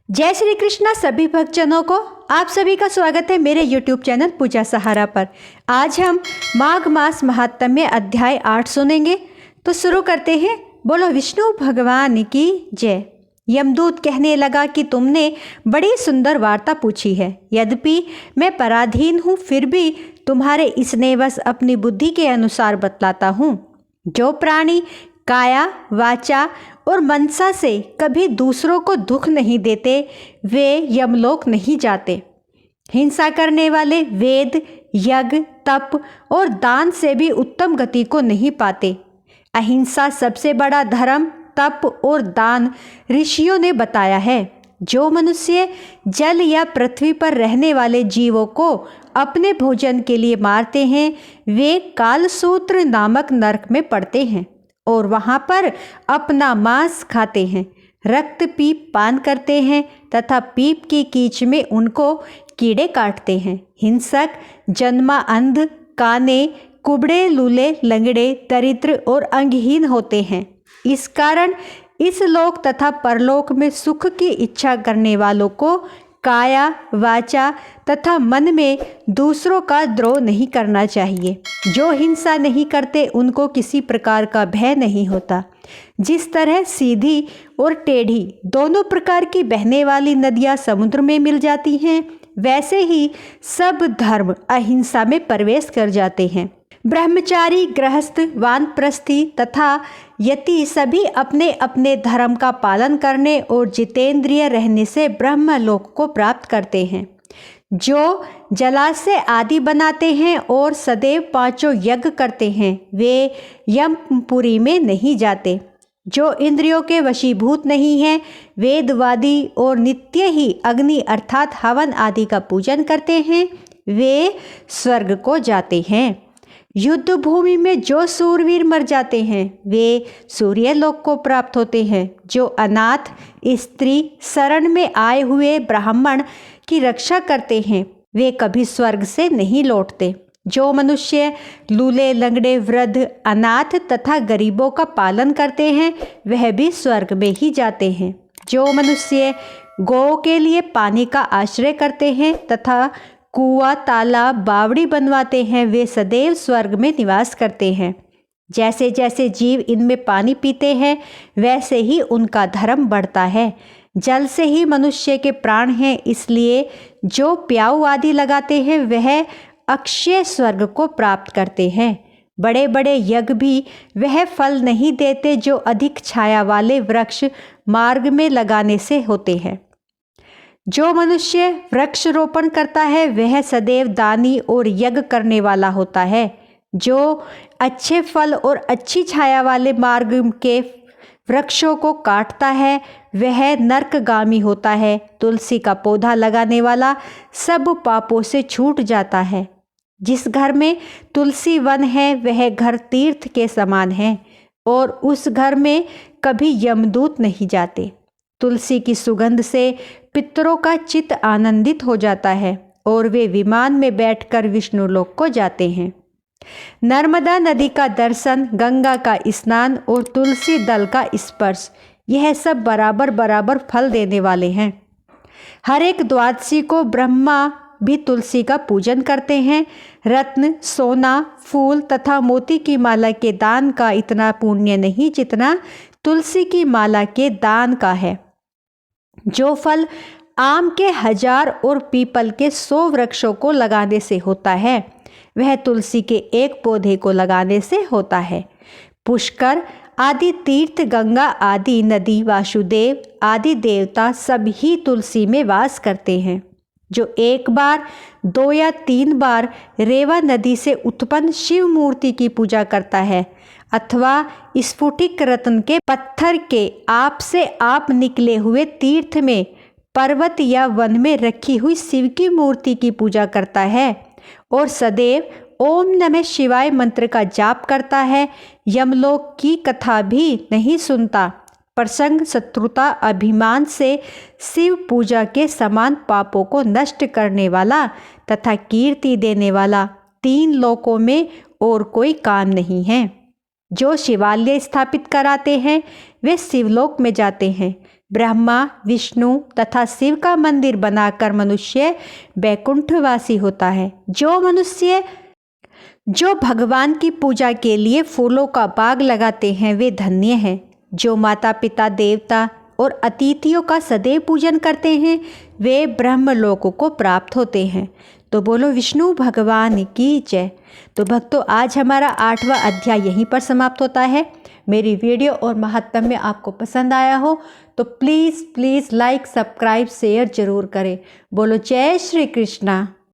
जय श्री कृष्णा सभी भक्तजनों को। आप सभी का स्वागत है मेरे YouTube चैनल पूजा सहारा पर। आज हम माघ मास महात्म्य अध्याय 8 सुनेंगे। तो शुरू करते हैं। बोलो विष्णु भगवान की जय। यमदूत कहने लगा कि तुमने बड़ी सुंदर वार्ता पूछी है। यद्यपि मैं पराधीन हूँ, फिर भी तुम्हारे इस नेवश अपनी बुद्धि के अनुसार बतलाता हूँ। जो प्राणी काया, वाचा और मनसा से कभी दूसरों को दुख नहीं देते, वे यमलोक नहीं जाते। हिंसा करने वाले वेद, यज्ञ, तप और दान से भी उत्तम गति को नहीं पाते। अहिंसा सबसे बड़ा धर्म, तप और दान ऋषियों ने बताया है। जो मनुष्य जल या पृथ्वी पर रहने वाले जीवों को अपने भोजन के लिए मारते हैं, वे कालसूत्र नामक नरक में पड़ते हैं और वहाँ पर अपना मांस खाते हैं, रक्त पीप पान करते हैं तथा पीप की कीच में उनको कीड़े काटते हैं। हिंसक जन्मा अंध, काने, कुबड़े, लूले, लंगड़े, दरिद्र और अंगहीन होते हैं। इस कारण इस लोक तथा परलोक में सुख की इच्छा करने वालों को काया, वाचा तथा मन में दूसरों का द्रोह नहीं करना चाहिए। जो हिंसा नहीं करते उनको किसी प्रकार का भय नहीं होता। जिस तरह सीधी और टेढ़ी दोनों प्रकार की बहने वाली नदियाँ समुद्र में मिल जाती हैं, वैसे ही सब धर्म अहिंसा में प्रवेश कर जाते हैं। ब्रह्मचारी, गृहस्थ, वानप्रस्थी तथा यति सभी अपने अपने धर्म का पालन करने और जितेंद्रिय रहने से ब्रह्मलोक को प्राप्त करते हैं। जो जलाशय आदि बनाते हैं और सदैव 5 यज्ञ करते हैं, वे यमपुरी में नहीं जाते। जो इंद्रियों के वशीभूत नहीं हैं, वेदवादी और नित्य ही अग्नि अर्थात हवन आदि का पूजन करते हैं, वे स्वर्ग को जाते हैं। युद्ध भूमि में जो सूरवीर मर जाते हैं, वे सूर्यलोक को प्राप्त होते हैं। जो अनाथ स्त्री, शरण में आए हुए ब्राह्मण की रक्षा करते हैं, वे कभी स्वर्ग से नहीं लौटते। जो मनुष्य लूले, लंगड़े, वृद्ध, अनाथ तथा गरीबों का पालन करते हैं, वह भी स्वर्ग में ही जाते हैं। जो मनुष्य गौ के लिए पानी का आश्रय करते हैं तथा कुआं, तालाब, बावड़ी बनवाते हैं, वे सदैव स्वर्ग में निवास करते हैं। जैसे जैसे जीव इनमें पानी पीते हैं, वैसे ही उनका धर्म बढ़ता है। जल से ही मनुष्य के प्राण हैं, इसलिए जो प्याऊ आदि लगाते हैं, वह अक्षय स्वर्ग को प्राप्त करते हैं। बड़े बड़े यज्ञ भी वह फल नहीं देते जो अधिक छाया वाले वृक्ष मार्ग में लगाने से होते हैं। जो मनुष्य वृक्ष रोपण करता है, वह सदैव दानी और यज्ञ करने वाला होता है। जो अच्छे फल और अच्छी छाया वाले मार्ग के वृक्षों को काटता है, वह नरकगामी होता है। तुलसी का पौधा लगाने वाला सब पापों से छूट जाता है। जिस घर में तुलसी वन है, वह घर तीर्थ के समान है और उस घर में कभी यमदूत नहीं जाते। तुलसी की सुगंध से पितरों का चित्त आनंदित हो जाता है और वे विमान में बैठकर विष्णु लोक को जाते हैं। नर्मदा नदी का दर्शन, गंगा का स्नान और तुलसी दल का स्पर्श, यह सब बराबर बराबर फल देने वाले हैं। हर एक द्वादशी को ब्रह्मा भी तुलसी का पूजन करते हैं। रत्न, सोना, फूल तथा मोती की माला के दान का इतना पुण्य नहीं जितना तुलसी की माला के दान का है। जो फल आम के 1000 और पीपल के 100 वृक्षों को लगाने से होता है, वह तुलसी के एक पौधे को लगाने से होता है। पुष्कर आदि तीर्थ, गंगा आदि नदी, वासुदेव आदि देवता सब ही तुलसी में वास करते हैं। जो एक बार, 2 या 3 बार रेवा नदी से उत्पन्न शिव मूर्ति की पूजा करता है अथवा स्फुटिक रत्न के पत्थर के आप से आप निकले हुए तीर्थ में, पर्वत या वन में रखी हुई शिव की मूर्ति की पूजा करता है और सदैव ओम नमः शिवाय मंत्र का जाप करता है, यमलोक की कथा भी नहीं सुनता, प्रसंग, शत्रुता, अभिमान से शिव पूजा के समान पापों को नष्ट करने वाला तथा कीर्ति देने वाला 3 लोकों में और कोई काम नहीं है। जो शिवालय स्थापित कराते हैं, वे शिवलोक में जाते हैं। ब्रह्मा, विष्णु तथा शिव का मंदिर बनाकर मनुष्य वैकुंठवासी होता है। जो भगवान की पूजा के लिए फूलों का बाग लगाते हैं वे धन्य हैं। जो माता पिता, देवता और अतिथियों का सदैव पूजन करते हैं वे ब्रह्मलोकों को प्राप्त होते हैं। तो बोलो विष्णु भगवान की जय। तो भक्तों, आज हमारा 8वां अध्याय यहीं पर समाप्त होता है। मेरी वीडियो और महात्म्य आपको पसंद आया हो तो प्लीज़ लाइक, सब्सक्राइब, शेयर जरूर करें। बोलो जय श्री कृष्णा।